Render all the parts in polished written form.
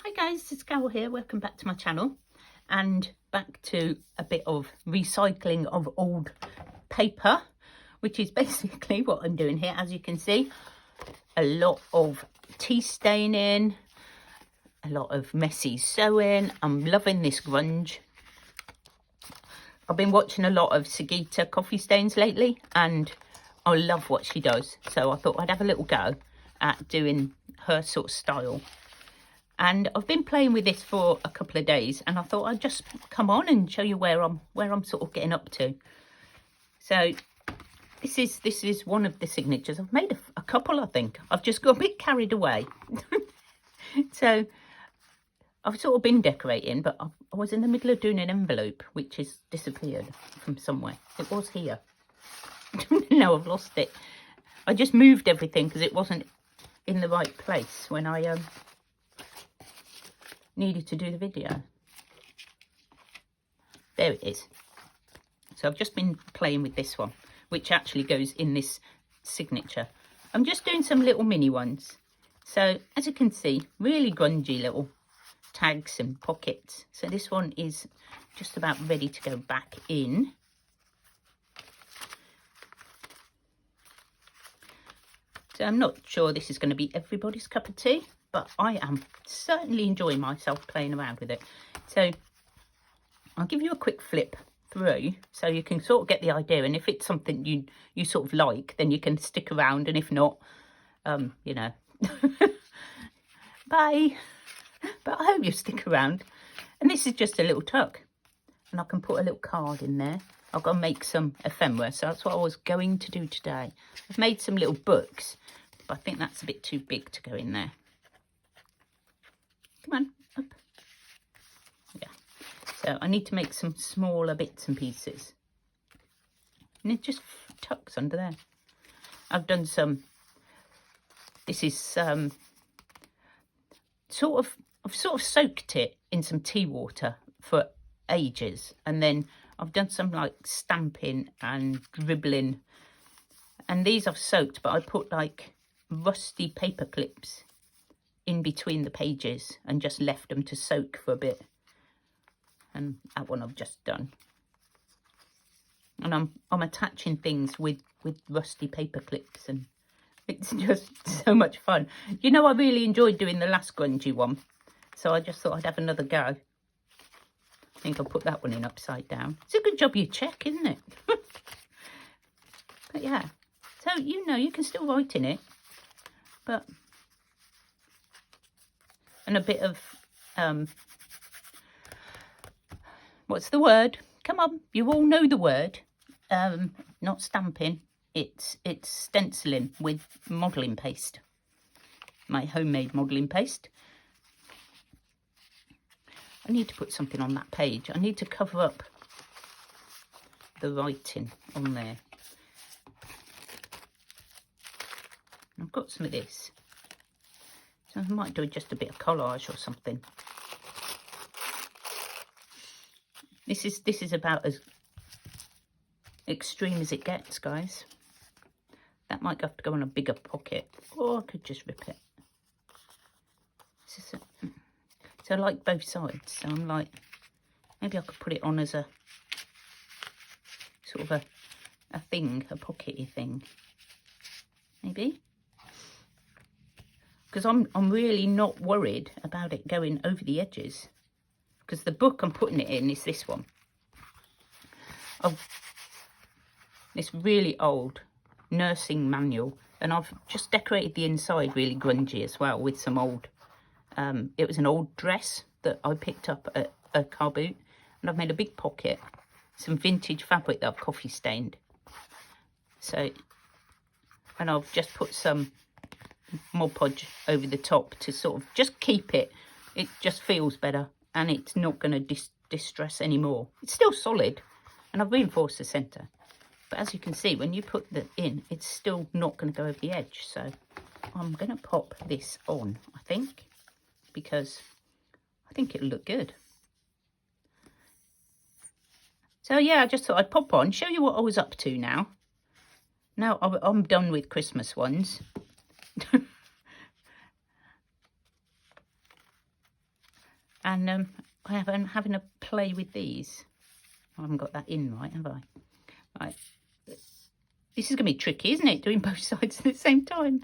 Hi guys, it's Carol here. Welcome back to my channel and back to a bit of recycling of old paper, which is basically what I'm doing here. As you can see, a lot of tea staining, a lot of messy sewing. I'm loving this grunge. I've been watching a lot of Sigitta coffee stains lately and I love what she does. So I thought I'd have a little go at doing her sort of style. And I've been playing with this for a couple of days and I thought I'd just come on and show you where I'm sort of getting up to. So this is one of the signatures. I've made a couple, I think. I've just got a bit carried away. So I've sort of been decorating, but I was in the middle of doing an envelope which has disappeared from somewhere. It was here. No, I've lost it. I just moved everything because it wasn't in the right place when I needed to do the video. There it is. So I've just been playing with this one, which actually goes in this signature. I'm just doing some little mini ones. So as you can see, really grungy little tags and pockets. So this one is just about ready to go back in. So I'm not sure this is going to be everybody's cup of tea, but I am certainly enjoying myself playing around with it. So I'll give you a quick flip through so you can sort of get the idea, and if it's something you sort of like, then you can stick around, and if not, you know, bye. But I hope you stick around. And this is just a little tuck, and I can put a little card in there. I've got to make some ephemera, so that's what I was going to do today. I've made some little books, but I think that's a bit too big to go in there. Come on, up. Yeah. So I need to make some smaller bits and pieces. And it just tucks under there. I've done some, this is I've sort of soaked it in some tea water for ages. And then I've done some like stamping and dribbling. And these I've soaked, but I put like rusty paper clips in between the pages and just left them to soak for a bit. And that one I've just done. And I'm attaching things with rusty paper clips, and it's just so much fun. You know, I really enjoyed doing the last grungy one, so I just thought I'd have another go. I think I'll put that one in upside down. It's a good job you check, isn't it? But yeah, so you know, you can still write in it, but and a bit of what's the word? Come on, you all know the word. Not stamping. It's stenciling with modelling paste. My homemade modelling paste. I need to put something on that page. I need to cover up the writing on there. I've got some of this. So I might do just a bit of collage or something. This is about as extreme as it gets, guys. That might have to go in a bigger pocket, or I could just rip it. So I like both sides. So I'm like, maybe I could put it on as a sort of a thing, a pockety thing. Maybe. Because I'm really not worried about it going over the edges. Because the book I'm putting it in is this one. This really old nursing manual. And I've just decorated the inside really grungy as well with some old, it was an old dress that I picked up at a car boot. And I've made a big pocket, some vintage fabric that I've coffee stained. So, and I've just put some Mod Podge over the top to sort of just keep it. It just feels better. And it's not going to distress anymore. It's still solid, and I've reinforced the centre. But as you can see, when you put that in, it's still not going to go over the edge. So I'm going to pop this on, I think, because I think it'll look good. So yeah, I just thought I'd pop on, show you what I was up to now. Now I'm done with Christmas ones. And I'm having a play with these. I haven't got that in right, have I? Right. This is going to be tricky, isn't it? Doing both sides at the same time.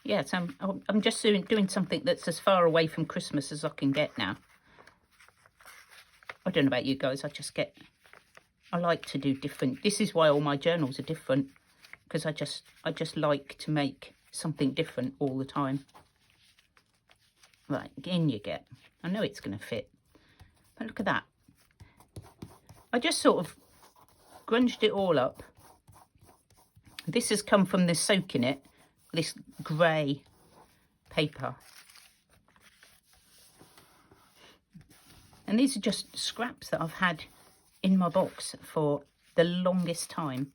Yeah, so I'm just doing something that's as far away from Christmas as I can get now. I don't know about you guys. I like to do different. This is why all my journals are different, because I just like to make something different all the time. Right, in you get. I know it's going to fit. But look at that. I just sort of grunged it all up. This has come from the soak in it, this grey paper. And these are just scraps that I've had in my box for the longest time.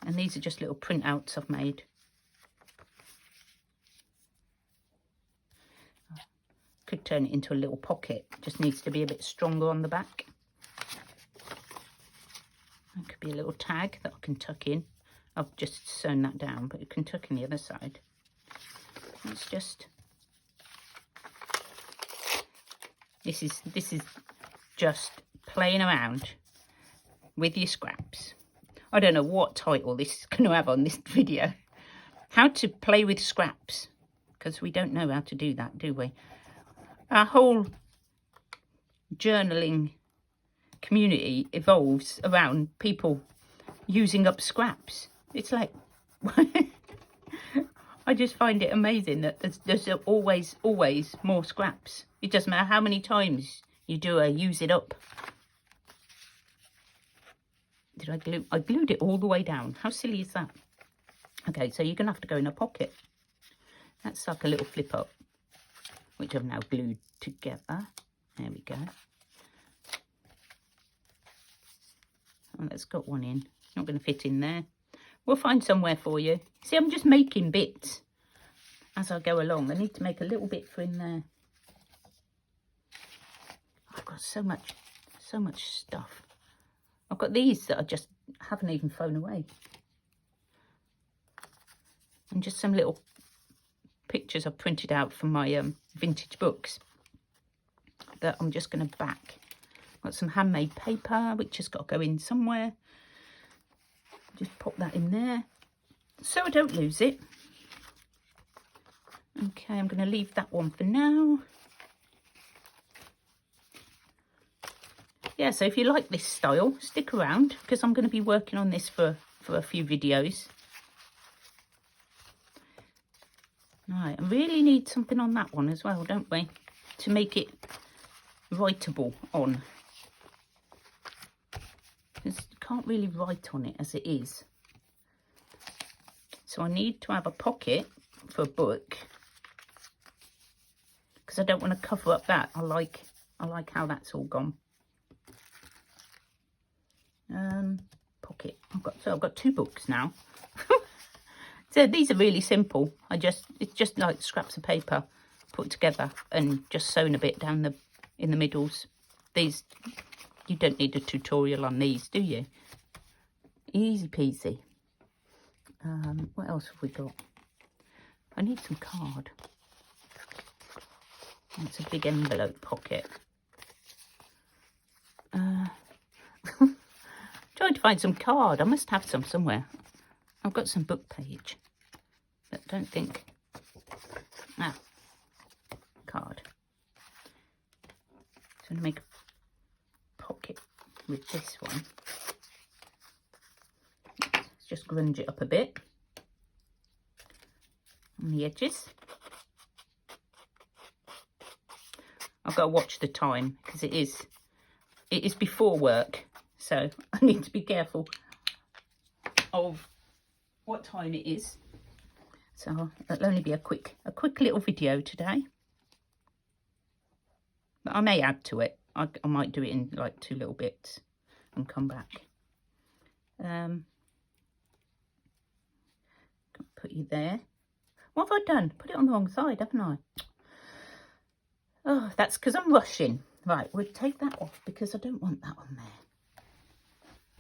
And these are just little printouts I've made. Could turn it into a little pocket. Just needs to be a bit stronger on the back. That could be a little tag that I can tuck in. I've just sewn that down, but it can tuck in the other side. It's just... This is just playing around with your scraps. I don't know what title this is going to have on this video. How to play with scraps. Because we don't know how to do that, do we? Our whole journaling community evolves around people using up scraps. It's like, I just find it amazing that there's always more scraps. It doesn't matter how many times you do a use it up. Did I glue? I glued it all the way down. How silly is that? Okay, so you're going to have to go in a pocket. That's like a little flip up, which I've now glued together. There we go. Oh, that's got one in. It's not going to fit in there. We'll find somewhere for you. See, I'm just making bits as I go along. I need to make a little bit for in there. I've got so much stuff. I've got these that I just haven't even thrown away. And just some little pictures I've printed out from my vintage books that I'm just going to back. Got some handmade paper, which has got to go in somewhere. Just pop that in there so I don't lose it. Okay, I'm going to leave that one for now. Yeah, so if you like this style, stick around, because I'm going to be working on this for a few videos. Right, I really need something on that one as well, don't we? To make it writable on. Because you can't really write on it as it is. So I need to have a pocket for a book. Because I don't want to cover up that. I like how that's all gone. Pocket. I've got 2 books now. So these are really simple. It's just like scraps of paper put together and just sewn a bit down in the middles. These, you don't need a tutorial on these, do you? Easy peasy. What else have we got? I need some card. That's a big envelope pocket. Trying to find some card. I must have some somewhere. I've got some book page, but don't think. Ah, card. So I'm going to make a pocket with this one. Let's just grunge it up a bit on the edges. I've got to watch the time because it is before work, so I need to be careful of what time it is. So it'll only be a quick little video today, but I may add to it. I might do it in like 2 little bits and come back. Put you there. What have I done? Put it on the wrong side, haven't I? Oh, that's because I'm rushing. Right, we'll take that off because I don't want that on there.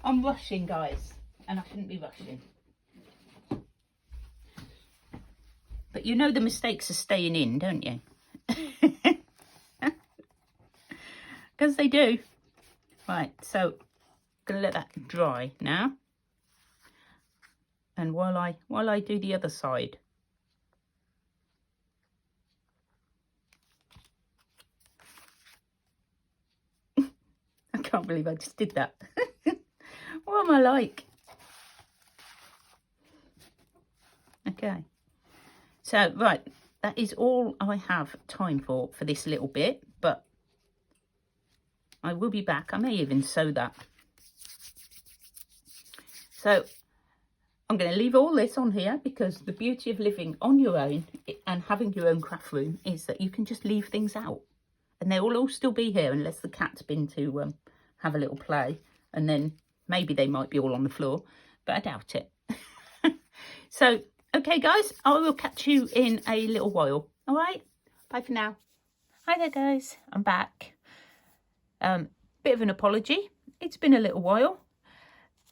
I'm rushing, guys, and I shouldn't be rushing. But you know the mistakes are staying in, don't you? Because they do. Right, so I'm going to let that dry now. And while I do the other side. I can't believe I just did that. What am I like? Okay. So, right, that is all I have time for this little bit, but I will be back. I may even sew that. So, I'm going to leave all this on here because the beauty of living on your own and having your own craft room is that you can just leave things out. And they will all still be here unless the cat's been to have a little play. And then maybe they might be all on the floor, but I doubt it. So, okay, guys, I will catch you in a little while. All right, bye for now. Hi there, guys. I'm back. Bit of an apology. It's been a little while,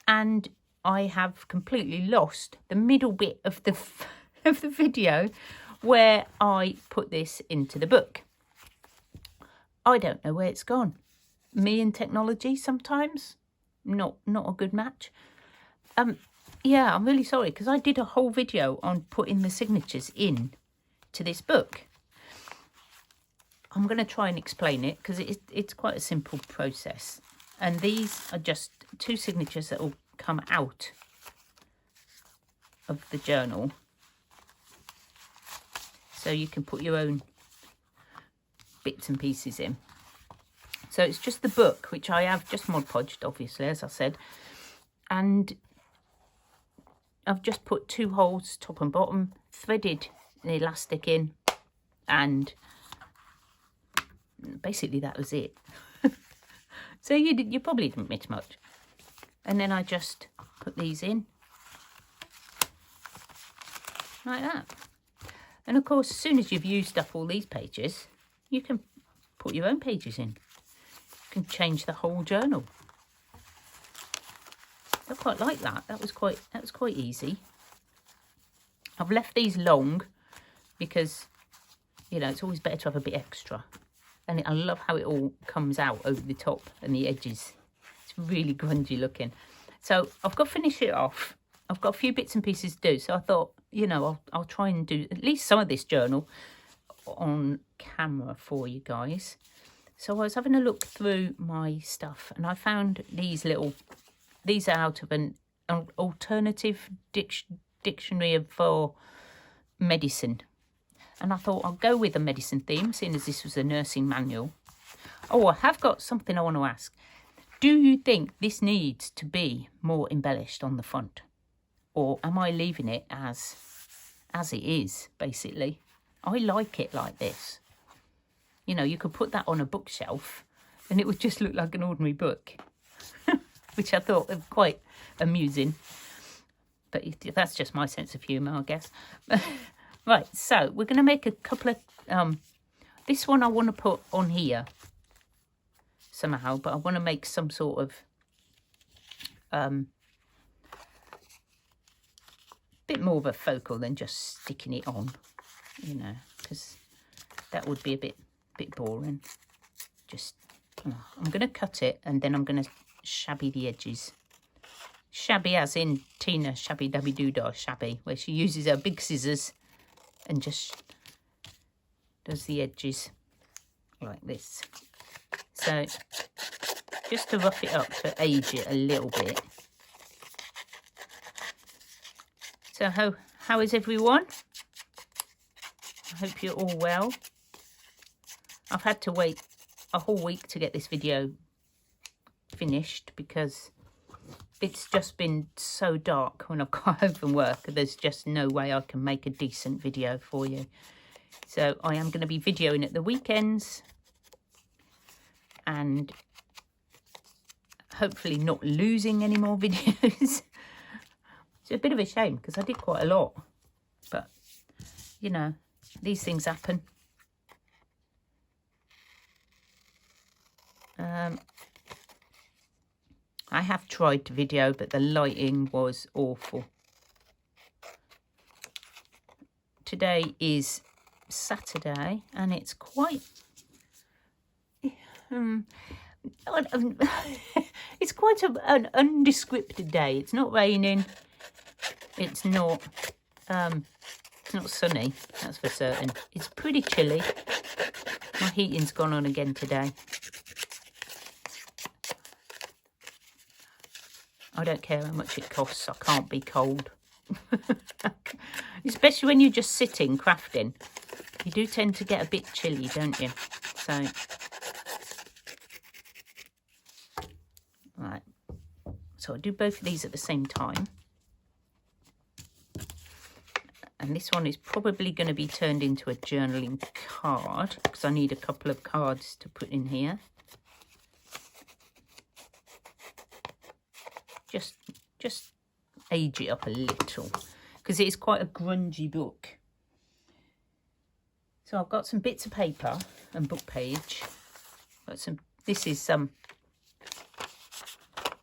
and I have completely lost the middle bit of the video where I put this into the book. I don't know where it's gone. Me and technology sometimes not a good match. Yeah, I'm really sorry because I did a whole video on putting the signatures in to this book. I'm going to try and explain it because it's quite a simple process. And these are just 2 signatures that will come out of the journal. So you can put your own bits and pieces in. So it's just the book, which I have just Mod Podged, obviously, as I said. And I've just put 2 holes, top and bottom, threaded the elastic in, and basically that was it. So you probably didn't miss much. And then I just put these in like that. And of course, as soon as you've used up all these pages, you can put your own pages in. You can change the whole journal. I quite like that. That was quite easy. I've left these long because, you know, it's always better to have a bit extra. And I love how it all comes out over the top and the edges. It's really grungy looking. So I've got to finish it off. I've got a few bits and pieces to do. So I thought, you know, I'll try and do at least some of this journal on camera for you guys. So I was having a look through my stuff and I found these are out of an alternative dictionary for medicine. And I thought I'll go with a medicine theme, seeing as this was a nursing manual. Oh, I have got something I want to ask. Do you think this needs to be more embellished on the front? Or am I leaving it as it is, basically? I like it like this. You know, you could put that on a bookshelf and it would just look like an ordinary book. Which I thought was quite amusing. But that's just my sense of humour, I guess. Right, so we're going to make a couple of... this one I want to put on here somehow, but I want to make some sort of... bit more of a focal than just sticking it on, you know, because that would be a bit boring. Just... I'm going to cut it and then I'm going to shabby the edges. Shabby as in Tina Shabby Dabby Doodah Shabby, where she uses her big scissors and just does the edges like this. So just to rough it up to age it a little bit. So how is everyone? I hope you're all well. I've had to wait a whole week to get this video finished because it's just been so dark when I've got home from work. There's just no way I can make a decent video for you. So I am going to be videoing at the weekends and hopefully not losing any more videos. It's a bit of a shame because I did quite a lot, but you know, these things happen. I have tried to video, but the lighting was awful. today is Saturday, and it's quite it's quite an undescripted day. It's not raining, it's not sunny, that's for certain. It's pretty chilly. My heating's gone on again today. I don't care how much it costs, I can't be cold. Especially when you're just sitting crafting. You do tend to get a bit chilly, don't you? So, right. So I'll do both of these at the same time. And this one is probably going to be turned into a journaling card, because I need a couple of cards to put in here. Just age it up a little, because it is quite a grungy book. So I've got some bits of paper and book page. This is some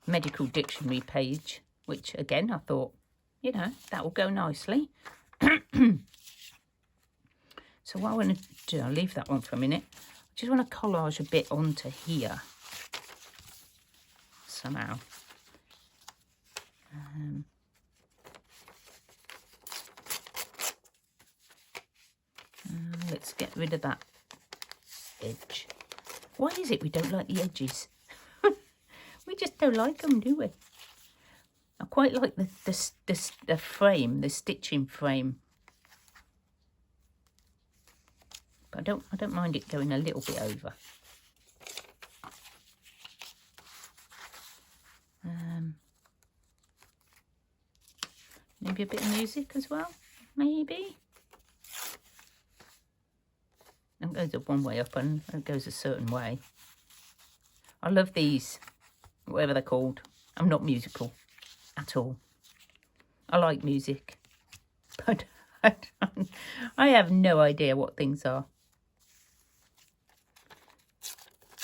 medical dictionary page, which again I thought, you know, that will go nicely. So what I want to do, I'll leave that one for a minute. I just want to collage a bit onto here somehow. Let's get rid of that edge. Why is it we don't like the edges? We just don't like them, do we? I quite like the frame, the stitching frame. But I don't mind it going a little bit over. Maybe a bit of music as well, maybe. It goes up one way up and it goes a certain way. I love these, whatever they're called. I'm not musical at all. I like music, but I have no idea what things are.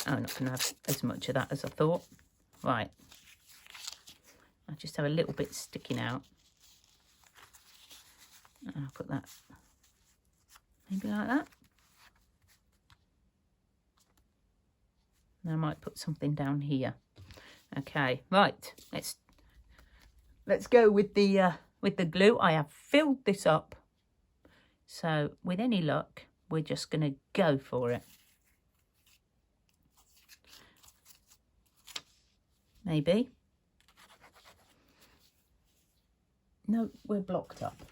I'm not going to have as much of that as I thought. Right. I just have a little bit sticking out. I'll put that maybe like that. And I might put something down here. Okay, right. Let's go with the glue. I have filled this up. So with any luck, we're just going to go for it. Maybe. No, we're blocked up.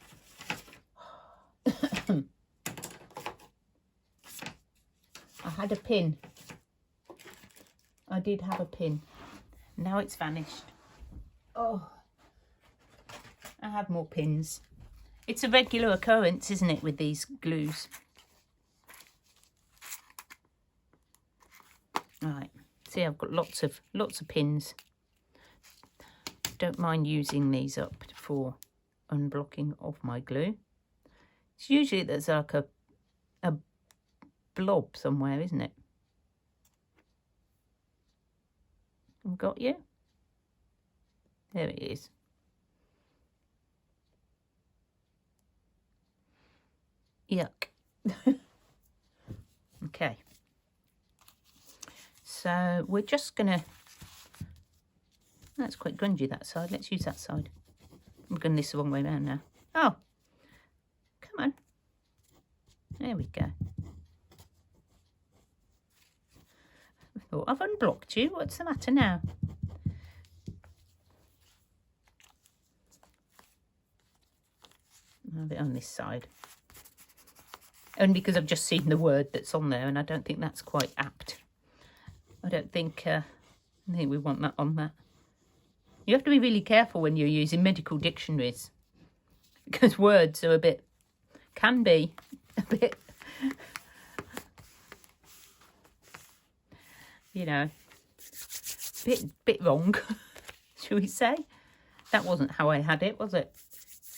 I had a pin. I did have a pin. Now it's vanished. Oh, I have more pins. It's a regular occurrence, isn't it, with these glues? Right. See, I've got lots of pins. Don't mind using these up for unblocking of my glue. It's usually there's like a blob somewhere, isn't it? I've got you. There it is. Yuck. Okay. So we're just gonna, that's quite grungy, that side. Let's use that side. I'm going this the wrong way around now. Oh, come on. There we go. I thought I've unblocked you. What's the matter now? I'll have it on this side. Only because I've just seen the word that's on there and I don't think that's quite apt. I think we want that on that. You have to be really careful when you're using medical dictionaries, because words are can be a bit, you know, bit wrong, shall we say? That wasn't how I had it, was it?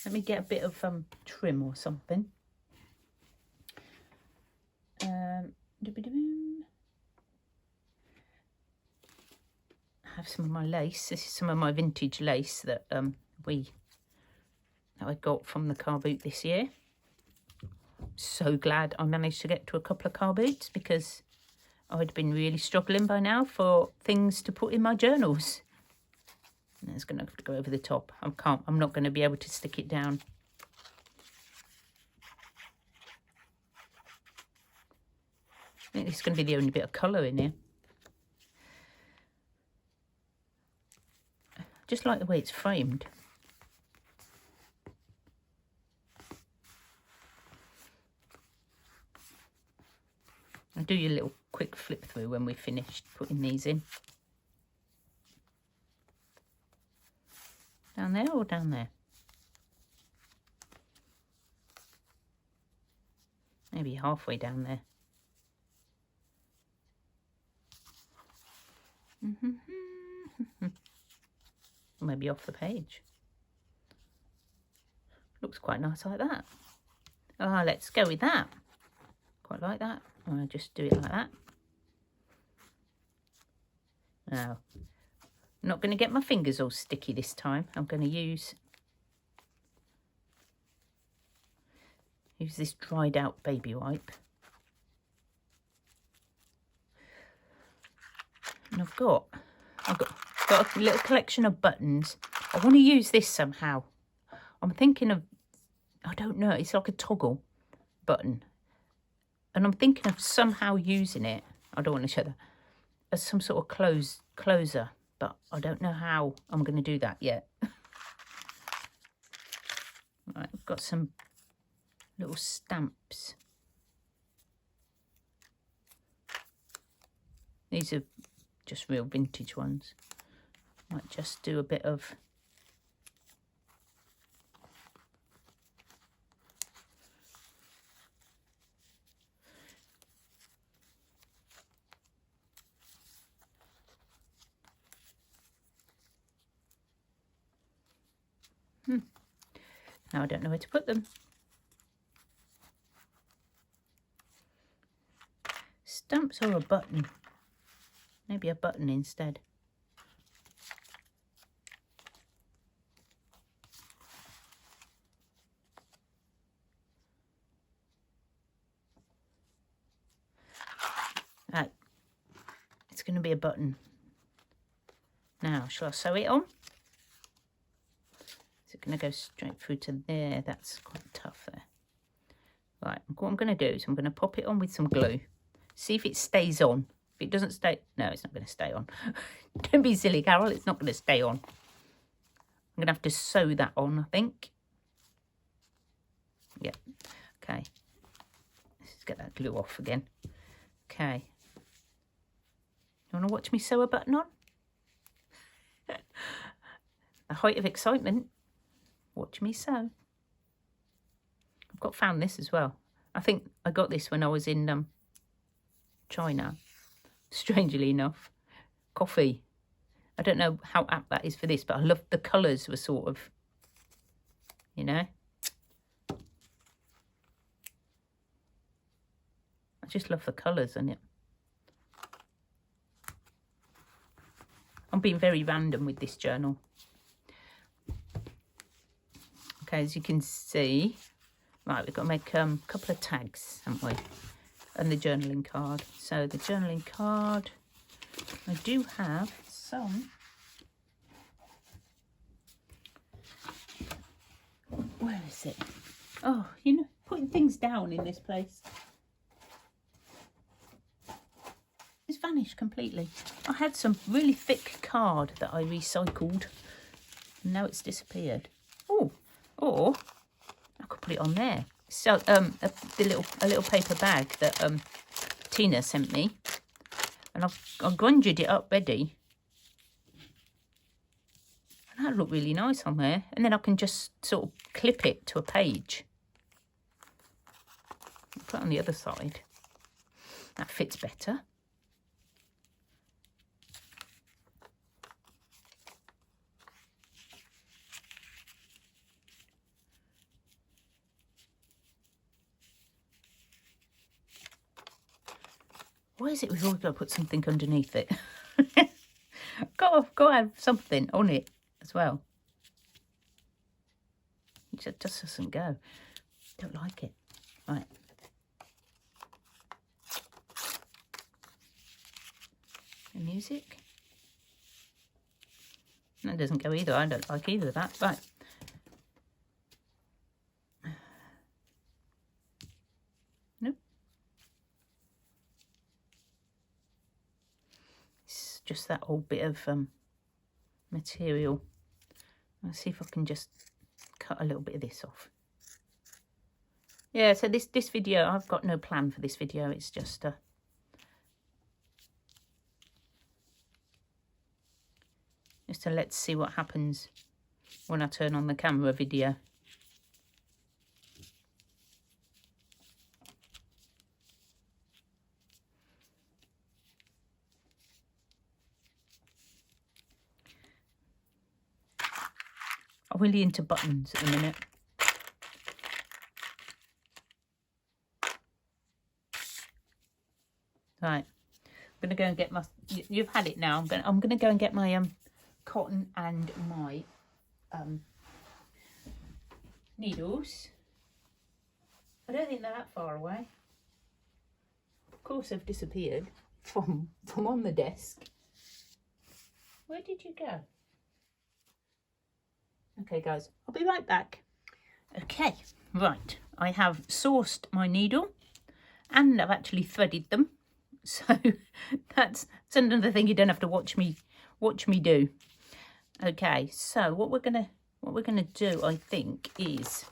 Let me get a bit of trim or something. I have some of my lace. This is some of my vintage lace that I got from the car boot this year. so glad I managed to get to a couple of car boots, because I'd been really struggling by now for things to put in my journals. And it's going to have to go over the top. I'm not going to be able to stick it down. I think this is going to be the only bit of colour in here. Just like the way it's framed. I'll do you a little quick flip through when we've finished putting these in. Down there or down there? Maybe halfway down there. Maybe off the page. Looks quite nice like that. Ah, let's go with that. Quite like that. I'll just do it like that. Now, I'm not going to get my fingers all sticky this time. I'm going to use this dried out baby wipe. And I've got a little collection of buttons. I want to use this somehow. I'm thinking of, I don't know, it's like a toggle button. And I'm thinking of somehow using it, I don't want to show that, as some sort of closer. But I don't know how I'm going to do that yet. Right, I've got some little stamps. These are just real vintage ones. Might just do a bit of Now I don't know where to put them. Stamps or a button? Maybe a button instead. It's going to be a button. Now, shall I sew it on? Is it going to go straight through to there? That's quite tough there. Right, what I'm going to do is I'm going to pop it on with some glue. See if it stays on. If it doesn't stay... No, it's not going to stay on. Don't be silly, Carol. It's not going to stay on. I'm going to have to sew that on, I think. Yep. Okay. Let's get that glue off again. Okay. You want to watch me sew a button on? The height of excitement. Watch me sew. I've found this as well. I think I got this when I was in China. Strangely enough. Coffee. I don't know how apt that is for this, but I love the colours were sort of, you know. I just love the colours in it. I'm being very random with this journal. Okay, as you can see, right, we've got to make a couple of tags, haven't we? And the journaling card. So the journaling card, I do have some. Where is it? Oh, you know, putting things down in this place. It's vanished completely. I had some really thick card that I recycled. And now it's disappeared. Oh, or I could put it on there. So a little paper bag that Tina sent me, and I've grunged it up ready. And that looked really nice on there. And then I can just sort of clip it to a page. Put it on the other side. That fits better. Why is it we've always got to put something underneath it? got to have something on it as well. It just doesn't go. Don't like it. Right, music. That doesn't go either. I don't like either of that. Right. Nope. It's just that old bit of material. Let's see if I can just cut a little bit of this off. Yeah, so this video, I've got no plan for this video. It's just just to let's see what happens when I turn on the camera video. I'm really into buttons at the minute. Right, I'm gonna go and get my. You've had it now. I'm gonna go and get my cotton and my needles. I don't think they're that far away. Of course, they've disappeared from on the desk. Where did you go? Okay, guys, I'll be right back. Okay, right. I have sourced my needle, and I've actually threaded them. So that's another thing you don't have to watch me do. Okay, so what we're gonna do, I think, is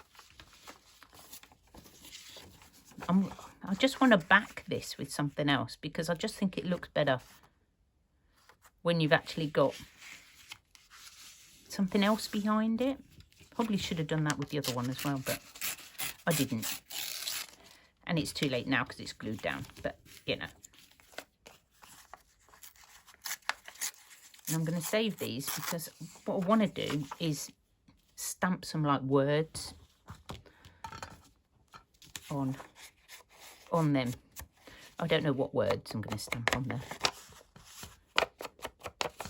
I just want to back this with something else, because I just think it looks better when you've actually got something else behind it. Probably should have done that with the other one as well, but I didn't. And it's too late now because it's glued down, but you know. And I'm going to save these because what I want to do is stamp some like words on them. I don't know what words I'm going to stamp on there.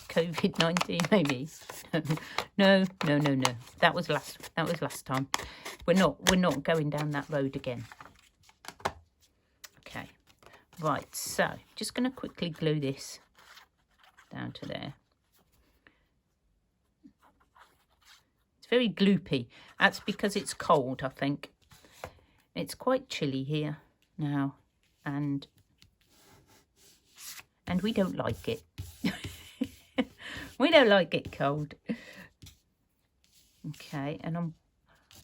COVID-19 maybe. No. That was last time. We're not going down that road again. Okay. Right, so just going to quickly glue this down to there. It's very gloopy. That's because it's cold, I think. It's quite chilly here now, and we don't like it. We don't like it cold. Okay, and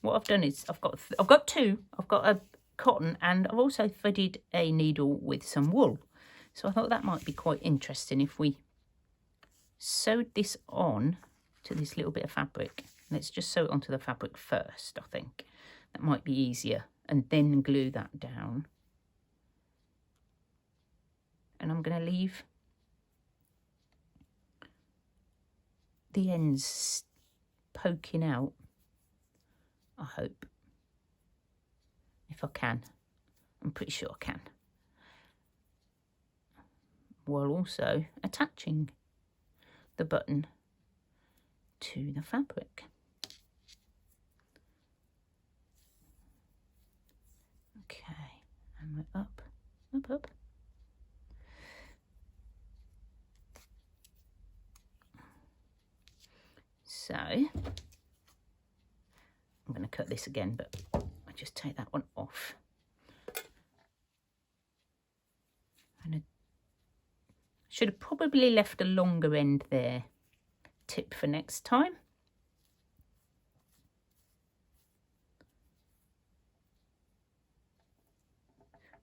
what I've done is I've got two. I've got a cotton, and I've also threaded a needle with some wool. So I thought that might be quite interesting if we sewed this on to this little bit of fabric. Let's just sew it onto the fabric first, I think. That might be easier, and then glue that down. And I'm going to leave the ends poking out, I hope, if I can. I'm pretty sure I can, while also attaching the button to the fabric. Okay, and we're up. So I'm going to cut this again, but I just take that one off. And I should have probably left a longer end there. Tip for next time.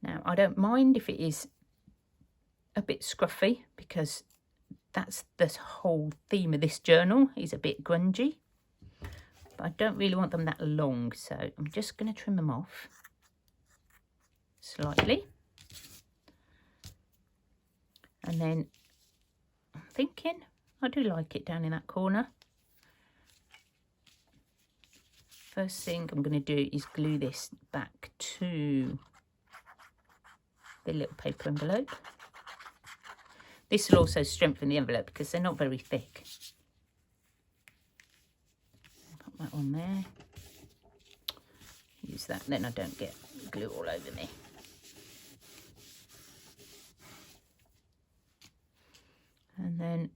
Now, I don't mind if it is a bit scruffy, because that's the whole theme of this journal, is a bit grungy. But I don't really want them that long, so I'm just going to trim them off slightly. And then I'm thinking, I do like it down in that corner. First thing I'm going to do is glue this back to the little paper envelope. This will also strengthen the envelope because they're not very thick. Put that on there. Use that, then I don't get glue all over me. And then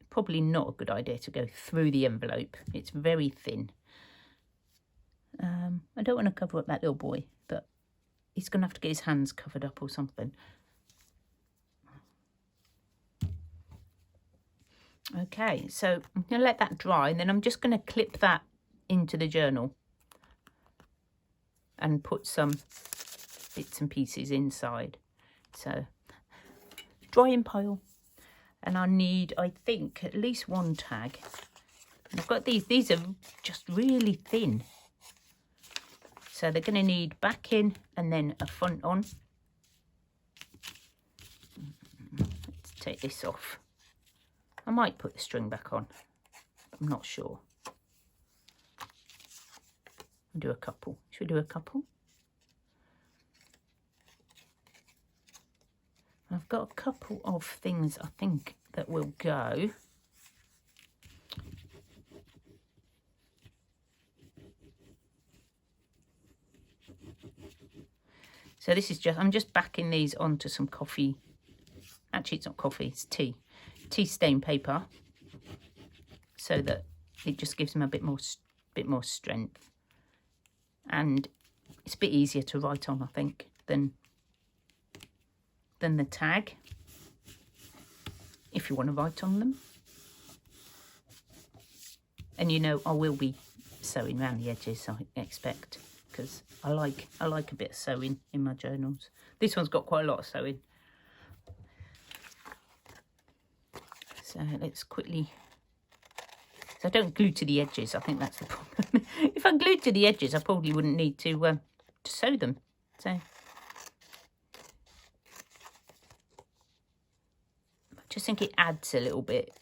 probably not a good idea to go through the envelope. It's very thin. I don't want to cover up that little boy, but he's going to have to get his hands covered up or something. Okay, so I'm going to let that dry, and then I'm just going to clip that into the journal and put some bits and pieces inside. So, drying pile. And I need, I think, at least one tag. And I've got these are just really thin. So they're going to need backing and then a front on. Let's take this off. I might put the string back on. I'm not sure. I'll do a couple. Should we do a couple? I've got a couple of things I think that will go. So this is just, I'm just backing these onto some coffee. Actually, it's not coffee, it's tea. Tea stain paper. So that it just gives them a bit more strength. And it's a bit easier to write on, I think, than the tag, if you want to write on them. And you know, I will be sewing around the edges, I expect, because I like a bit of sewing in my journals. This one's got quite a lot of sewing. So let's quickly. So I don't glue to the edges. I think that's the problem. If I glued to the edges, I probably wouldn't need to sew them. So I just think it adds a little bit.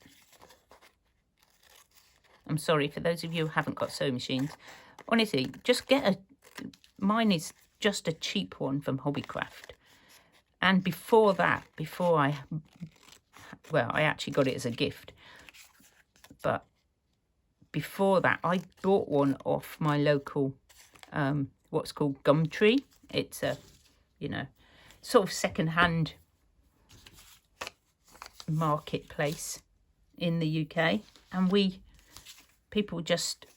I'm sorry for those of you who haven't got sewing machines. Honestly, just get a. Mine is just a cheap one from Hobbycraft. And before that, I actually got it as a gift. But before that, I bought one off my local, what's called Gumtree. It's a, sort of second-hand marketplace in the UK. And people just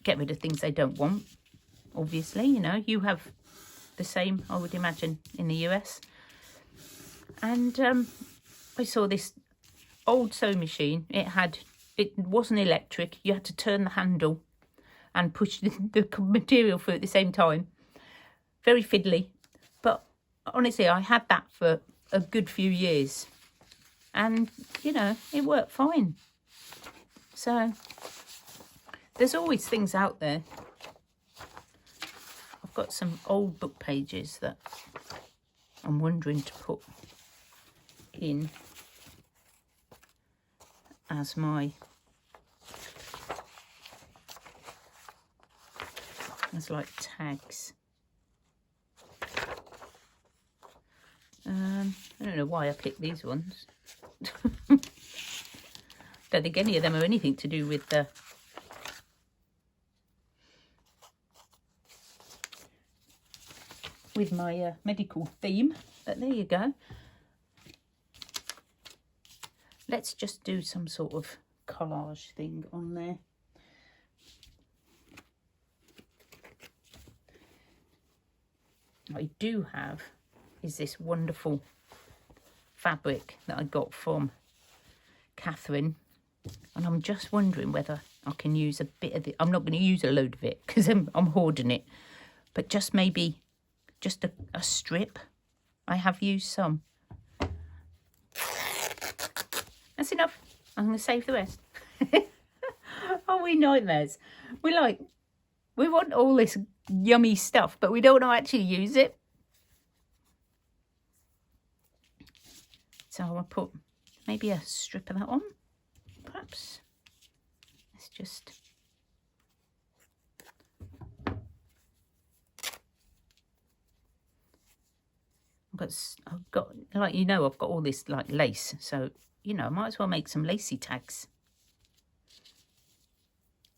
get rid of things they don't want. Obviously, you have the same, I would imagine, in the US. And I saw this old sewing machine. It wasn't electric. You had to turn the handle and push the material through at the same time. Very fiddly. But honestly, I had that for a good few years. And, it worked fine. So there's always things out there. I've got some old book pages that I'm wondering to put in as like tags. I don't know why I picked these ones. Don't think any of them are anything to do with my medical theme, but there you go. Let's just do some sort of collage thing on there. What I do have is this wonderful fabric that I got from Catherine, and I'm just wondering whether I can use a bit of it. I'm not going to use a load of it because I'm hoarding it, but just maybe just a strip. I have used some. That's enough. I'm going to save the rest. Are we nightmares? We want all this yummy stuff, but we don't know how to actually use it. So I'll put maybe a strip of that on, perhaps. Let's just. I've got I've got all this like lace, so I might as well make some lacy tags.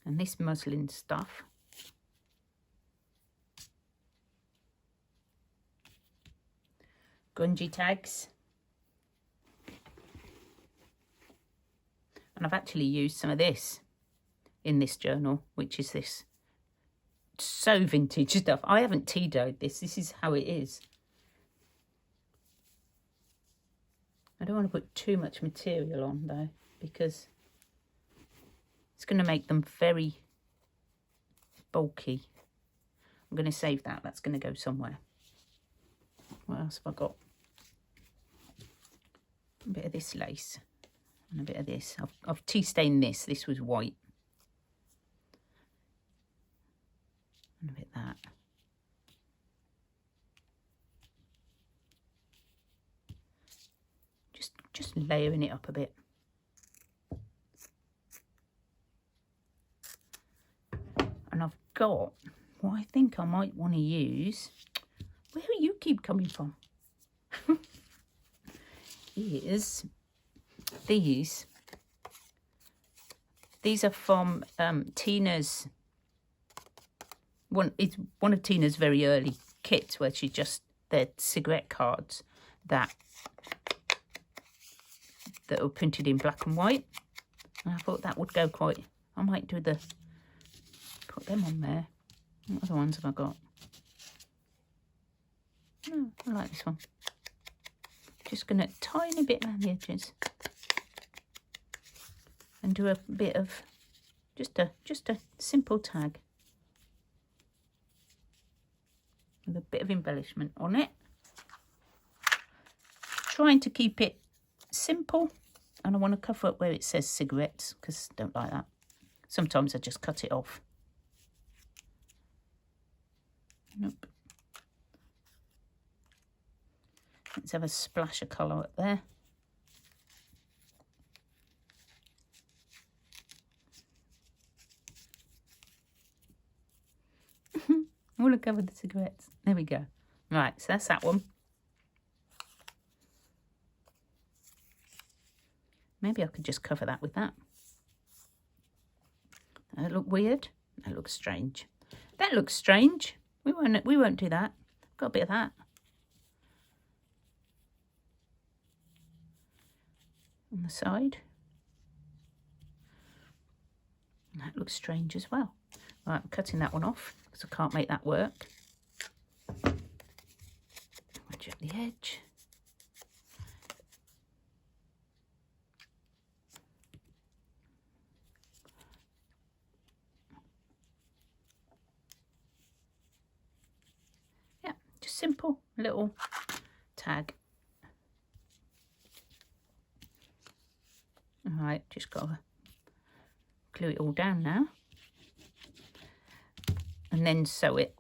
And this muslin stuff. Grungy tags. And I've actually used some of this in this journal, which is this so vintage stuff. I haven't tea dyed this. This is how it is. I don't want to put too much material on though, because it's going to make them very bulky. I'm going to save that. That's going to go somewhere. What else have I got? A bit of this lace and a bit of this. I've tea stained this. This was white. And a bit of that. Just layering it up a bit. And I've got what I think I might want to use. Where do you keep coming from? Is these. These are from Tina's. It's one of Tina's very early kits where she just, they're cigarette cards that were printed in black and white. And I thought that would go quite, I might do put them on there. What other ones have I got? Oh, I like this one. Just going to tiny bit around the edges and do a bit of just a simple tag with a bit of embellishment on it. Trying to keep it simple, and I want to cover up where it says cigarettes because I don't like that. Sometimes I just cut it off. Nope. Let's have a splash of colour up there. I want to cover the cigarettes. There we go. Right, so that's that one. Maybe I could just cover that with that. That look weird. That looks strange. That looks strange. We won't do that. Got a bit of that. On the side. And that looks strange as well. Right, I'm cutting that one off because I can't make that work. Wedge up the edge. Yeah, just simple little tag. Alright, just got to glue it all down now. And then sew it.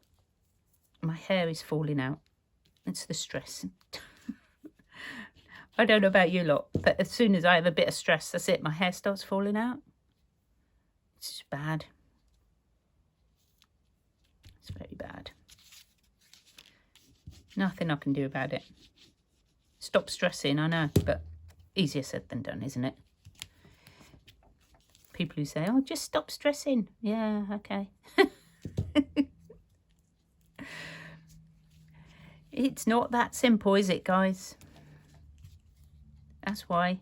My hair is falling out. It's the stress. I don't know about you lot, but as soon as I have a bit of stress, that's it. My hair starts falling out. It's just bad. It's very bad. Nothing I can do about it. Stop stressing, I know, but easier said than done, isn't it? People who say, oh, just stop stressing. Yeah, okay. It's not that simple, is it, guys? That's why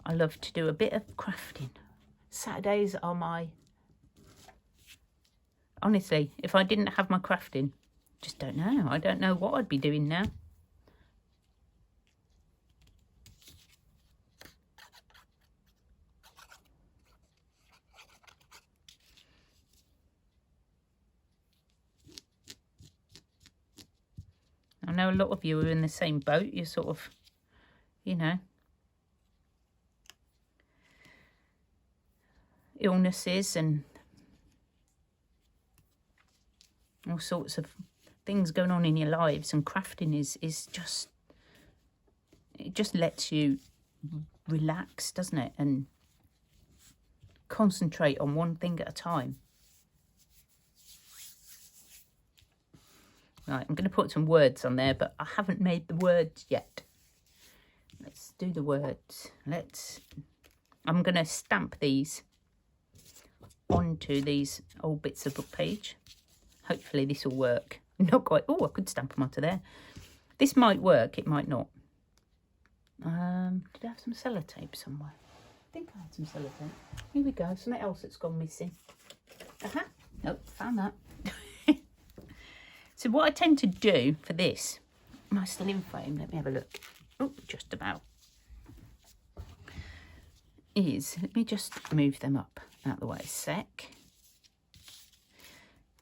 I love to do a bit of crafting. Saturdays are my... Honestly, if I didn't have my crafting, just don't know. I don't know what I'd be doing now. I know a lot of you are in the same boat. You're sort of, you know, illnesses and all sorts of things going on in your lives, and crafting is just, it just lets you relax, doesn't it, and concentrate on one thing at a time. Right, I'm going to put some words on there, but I haven't made the words yet. Let's do the words. I'm going to stamp these onto these old bits of book page. Hopefully this will work. Not quite. Oh, I could stamp them onto there. This might work, it might not. Did I have some sellotape somewhere? I think I had some sellotape. Here we go, something else that's gone missing. Nope, found that. So what I tend to do for this, am I still in frame? Let me have a look. Oh, just about. Let me just move them up out of the way a sec.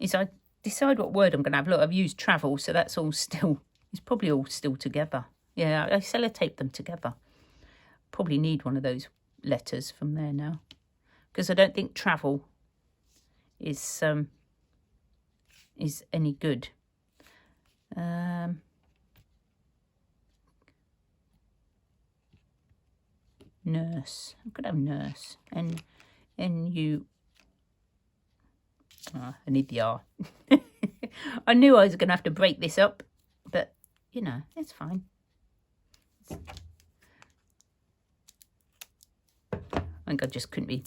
I decide what word I'm going to have. Look, I've used travel, so that's all still, it's probably all still together. Yeah, I sellotape them together. Probably need one of those letters from there now, because I don't think travel is any good. Nurse. I could have nurse. N-U... Oh, I need the R. I knew I was going to have to break this up, but, you know, it's fine. I think I just couldn't be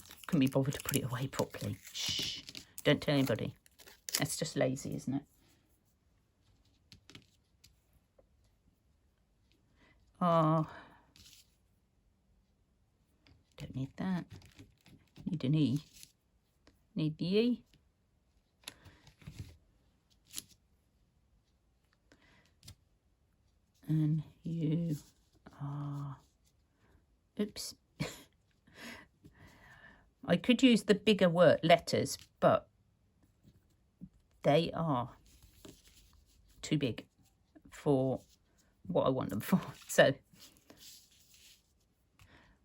bothered to put it away properly. Shh. Don't tell anybody. That's just lazy, isn't it? Oh. Don't need that. Need an E. Need the E. And you are... Oops. I could use the bigger letters, but they are too big for what I want them for. So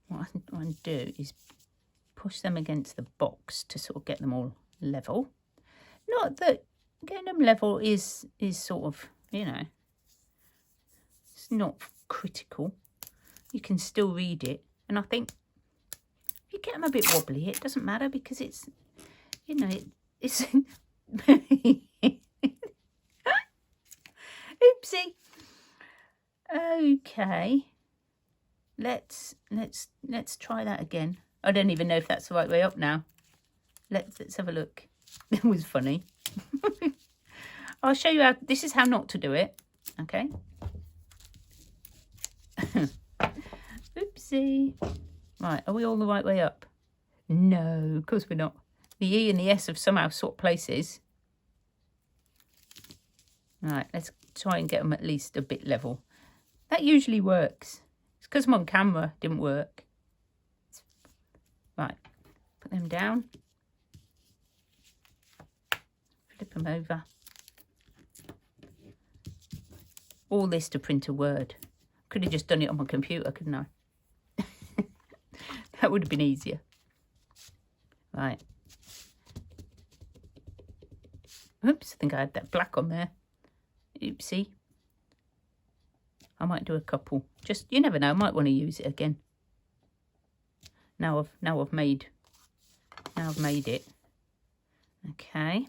what I'm going to do is push them against the box to sort of get them all level. Not that getting them level is sort of, you know, it's not critical. You can still read it. And I think if you get them a bit wobbly, it doesn't matter, because it's, you know, it's... Oopsie. Okay. Let's try that again. I don't even know if that's the right way up now. Let's have a look. It was funny. I'll show you how. This is how not to do it. Okay. Oopsie. Right, are we all the right way up? No, of course we're not. The E and the S have somehow swapped places. Right, let's try and get them at least a bit level. That usually works. It's because I'm on camera, didn't work. Right, put them down. Flip them over. All this to print a word. Could have just done it on my computer, couldn't I? That would have been easier. Right. Oops, I think I had that black on there. Oopsie. I might do a couple. Just, you never know, I might want to use it again. Now I've made it. Okay.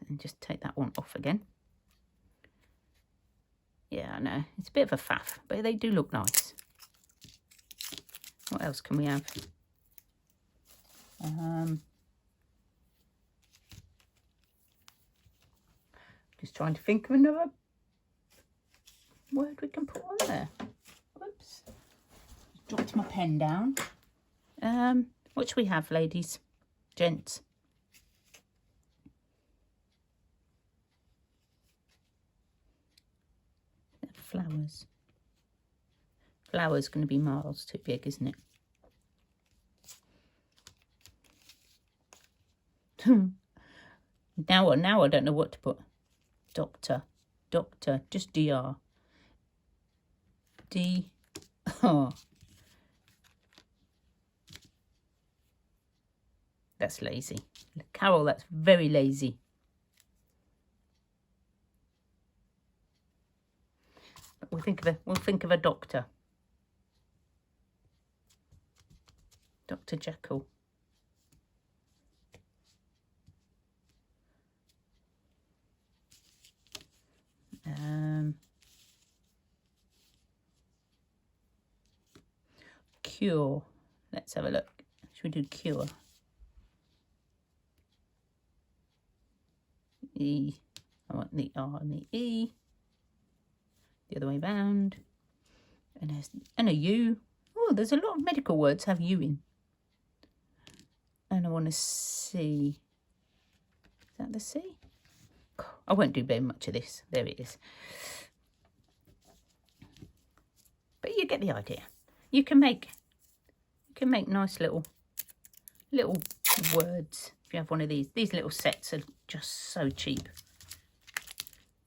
And just take that one off again. Yeah, I know. It's a bit of a faff, but they do look nice. What else can we have? Just trying to think of another word we can put on there. Whoops. Dropped my pen down. What should we have, ladies? Gents? Flowers. Flowers going to be miles too big, isn't it? Now I don't know what to put. Doctor, just DR. D. Oh. That's lazy. Carol, that's very lazy. But we'll think of a doctor. Dr. Jekyll. Cure. Let's have a look. Should we do cure? E. I want the R and the E. The other way round. And a U. Oh, there's a lot of medical words have you in. And I want to see. Is that the C? I won't do very much of this. There it is. But you get the idea. You can make nice little words if you have one of these. These little sets are just so cheap.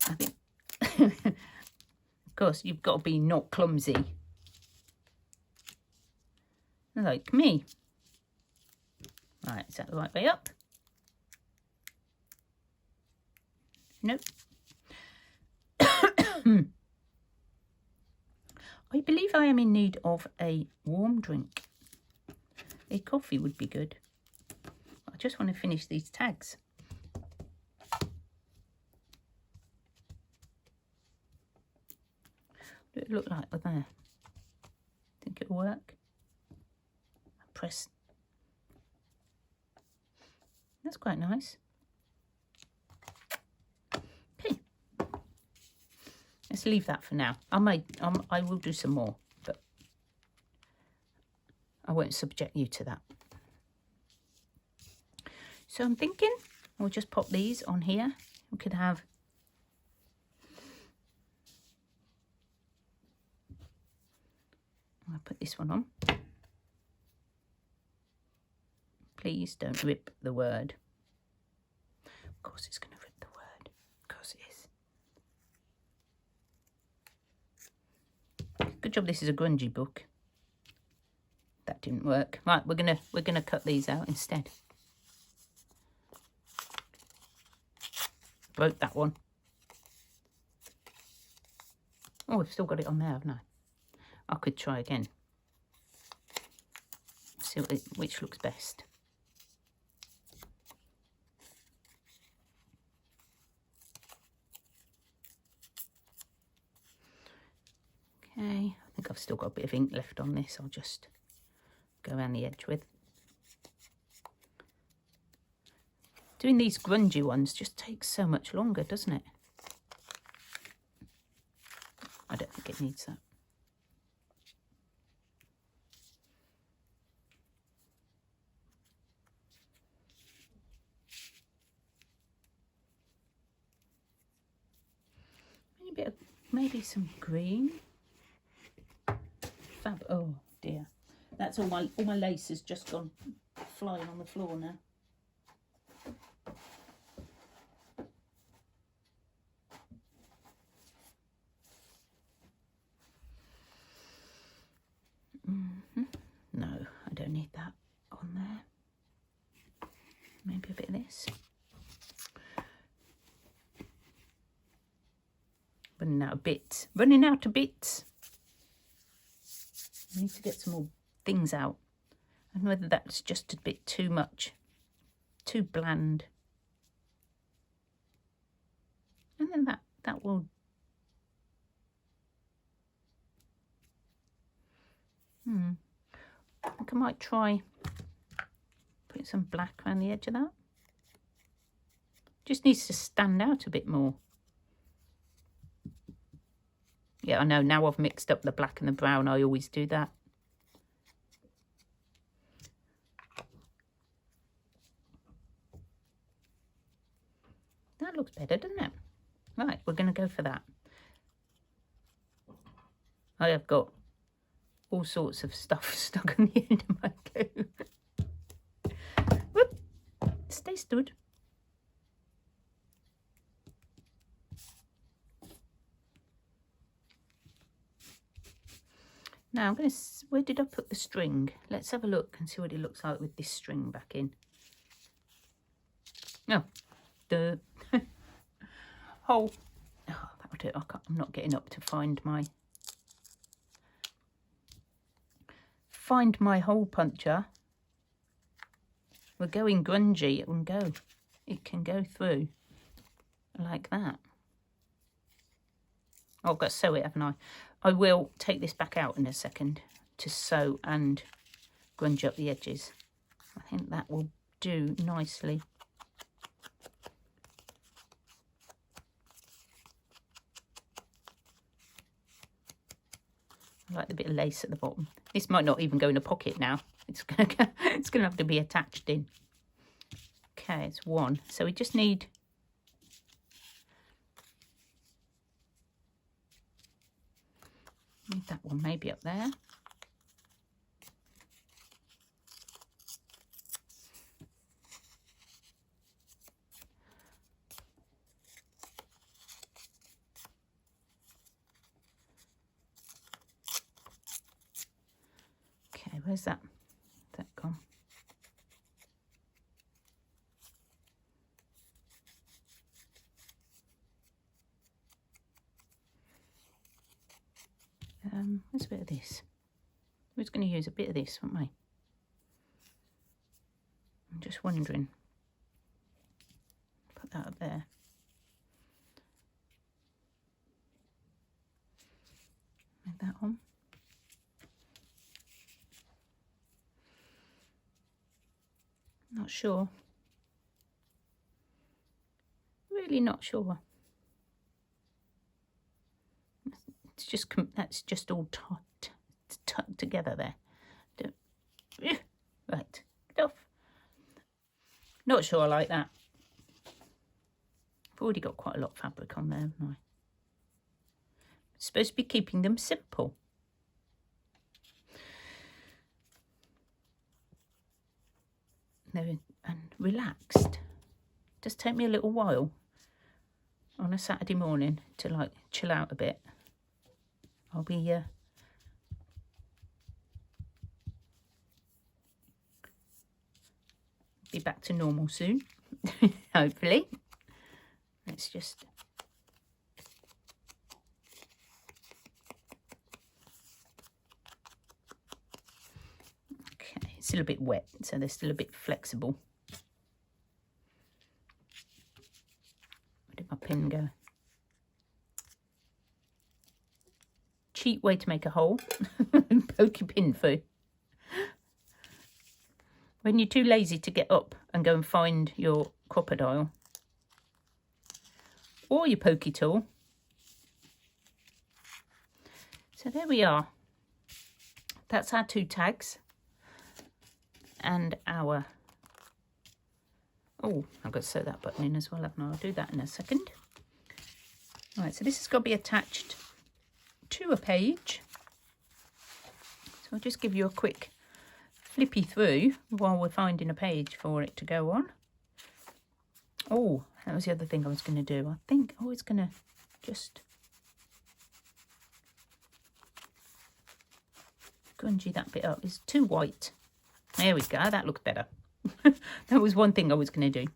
I think, of course, you've got to be not clumsy, like me. Right, is that the right way up? Nope. I believe I am in need of a warm drink. A coffee would be good. I just want to finish these tags. What do it look like with there? Think it'll work? Press. That's quite nice. Okay. Let's leave that for now. I will do some more, but I won't subject you to that. So I'm thinking we'll just pop these on here. We could have I'll put this one on. Please don't rip the word. Of course it's going to rip the word. Of course it is. Good job this is a grungy book. That didn't work. Right, we're gonna cut these out instead. Broke that one. Oh, I've still got it on there, haven't I? I could try again. See which looks best. Okay, I think I've still got a bit of ink left on this. I'll just go around the edge with. Doing these grungy ones just takes so much longer, doesn't it? I don't think it needs that. Maybe some green. Fab. Oh dear, that's all my lace has just gone flying on the floor now. No, I don't need that on there. Maybe a bit of this. Running out of bits. Running out of bits. I need to get some more things out. And whether that's just a bit too much. Too bland. And then that will... I think I might try putting some black around the edge of that. Just needs to stand out a bit more. Yeah, I know, now I've mixed up the black and the brown. I always do that. That looks better, doesn't it? Right, we're going to go for that. I have got all sorts of stuff stuck on the end of my glue. Whoop! Stay stood. Now I'm going to... Where did I put the string? Let's have a look and see what it looks like with this string back in. Oh, the hole. Oh, that'll do it. I'm not getting up to find my hole puncher. We're going grungy. It can go through like that. Oh, I've got to sew it, haven't I? I will take this back out in a second to sew and grunge up the edges. I think that will do nicely. I like the bit of lace at the bottom. This might not even go in a pocket now. It's gonna have to be attached in. Okay, it's one. So we just need that one maybe up there. Okay, where's that? That gone? Where's a bit of this? We're just going to use a bit of this, aren't we? I'm just wondering. Put that up there. Make that on. Not sure. Really not sure. It's just, that's just all tucked together there. Right, get off. Not sure I like that. I've already got quite a lot of fabric on there, haven't I? It's supposed to be keeping them simple. And relaxed. Just take me a little while on a Saturday morning to like chill out a bit. I'll be back to normal soon, hopefully. Let's just okay, it's a little bit wet, so they're still a bit flexible. Where did my pin go? Cheap way to make a hole. Poke your pin through. When you're too lazy to get up and go and find your crocodile or your pokey tool. So there we are. That's our 2 tags and our, oh, I've got to sew that button in as well, haven't I? I'll do that in a second. Right, so this has got to be attached to a page. So I'll just give you a quick flippy through while we're finding a page for it to go on. Oh, that was the other thing I was going to do. I think I was going to just grungy that bit up. It's too white. There we go. That looks better. That was one thing I was going to do.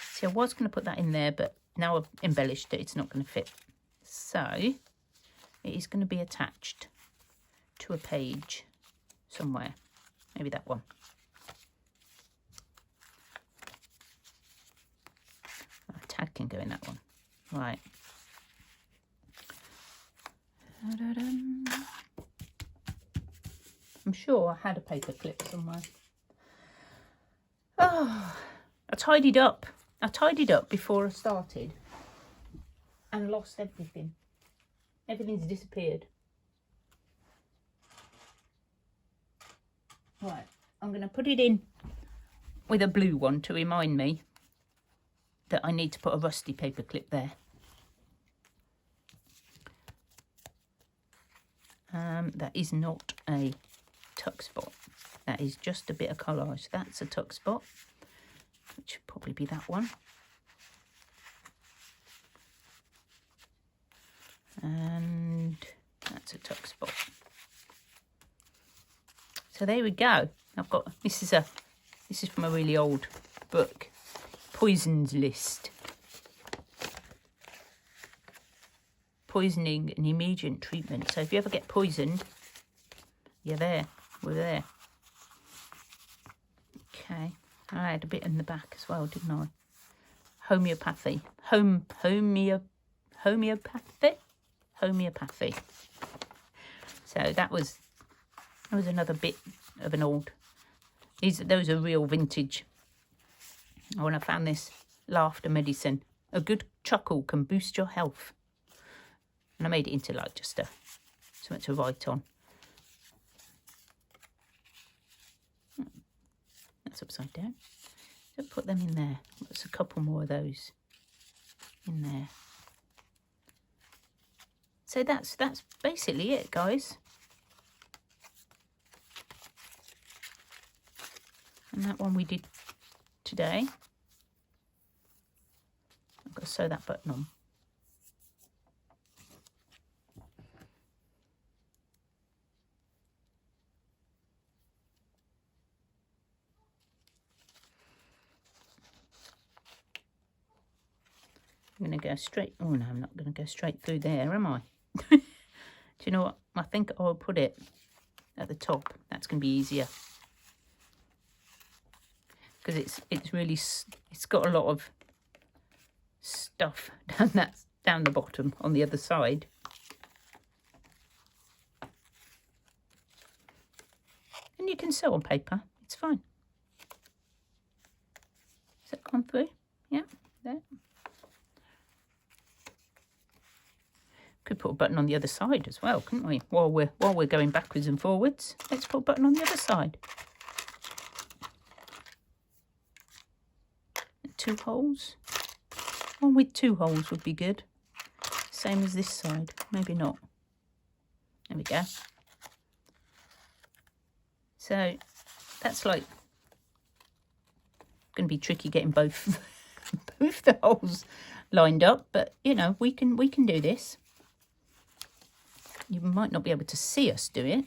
See, I was going to put that in there, but now I've embellished it. It's not going to fit. So it is going to be attached to a page somewhere. Maybe that one. A tag can go in that one. Right. I'm sure I had a paper clip somewhere. Oh, I tidied up. I tidied up before I started and lost everything. Everything's disappeared. Right, I'm going to put it in with a blue one to remind me that I need to put a rusty paper clip there. That is not a tuck spot. That is just a bit of collage. That's a tuck spot, which should probably be that one. And that's a tuck spot. So there we go. I've got this is from a really old book, Poisons List. Poisoning and immediate treatment. So if you ever get poisoned, you're there. We're there. Okay. I had a bit in the back as well, didn't I? Homeopathy. Homeopathy. So that was another bit of an old. Those are real vintage. When I found this laughter medicine, a good chuckle can boost your health. And I made it into like just something to write on. That's upside down. So put them in there. There's a couple more of those in there. So that's basically it, guys. And that one we did today. I've got to sew that button on. I'm going to go straight. Oh no, I'm not going to go straight through there, am I? Do you know what? I think I'll put it at the top. That's going to be easier. Because it's really, it's got a lot of stuff down the bottom on the other side. And you can sew on paper. It's fine. Has that gone through? Yeah, there. Could put a button on the other side as well, couldn't we? While we're going backwards and forwards, let's put a button on the other side. 2 holes. One with 2 holes would be good. Same as this side. Maybe not. There we go. So that's like going to be tricky getting both the holes lined up, but you know, we can do this. You might not be able to see us do it.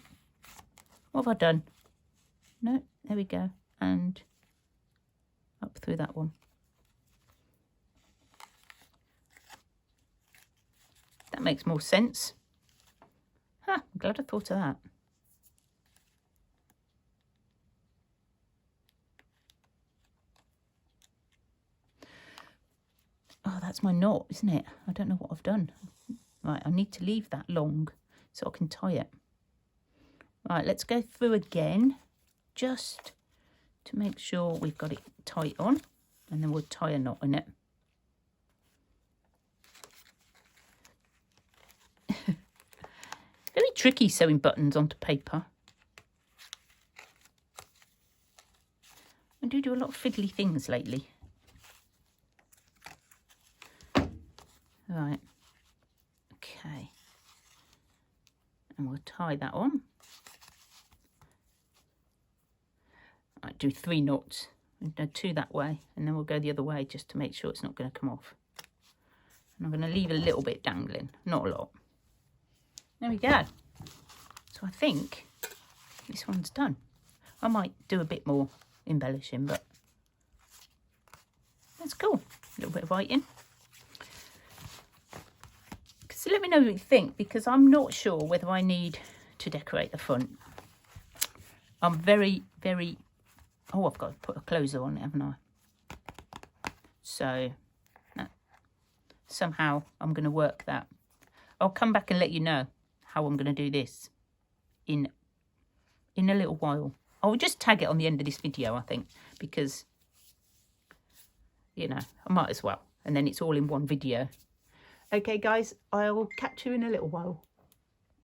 What have I done? No, there we go. And up through that one. That makes more sense. Huh, I'm glad I thought of that. Oh, that's my knot, isn't it? I don't know what I've done. Right, I need to leave that long so I can tie it. Right, let's go through again just to make sure we've got it tight on, and then we'll tie a knot in it. Very tricky sewing buttons onto paper. I do a lot of fiddly things lately. Right. Okay. And we'll tie that on. Right, do 3 knots. We'll do 2 that way, and then we'll go the other way just to make sure it's not going to come off. And I'm going to leave a little bit dangling, not a lot. There we go. So I think this one's done. I might do a bit more embellishing, but that's cool. A little bit of writing. So let me know what you think, because I'm not sure whether I need to decorate the front. I'm very, very... Oh, I've got to put a closer on it, haven't I? So somehow I'm going to work that. I'll come back and let you know how I'm going to do this in a little while. I'll just tag it on the end of this video, I think, because, you know, I might as well. And then it's all in one video. Okay, guys, I'll catch you in a little while.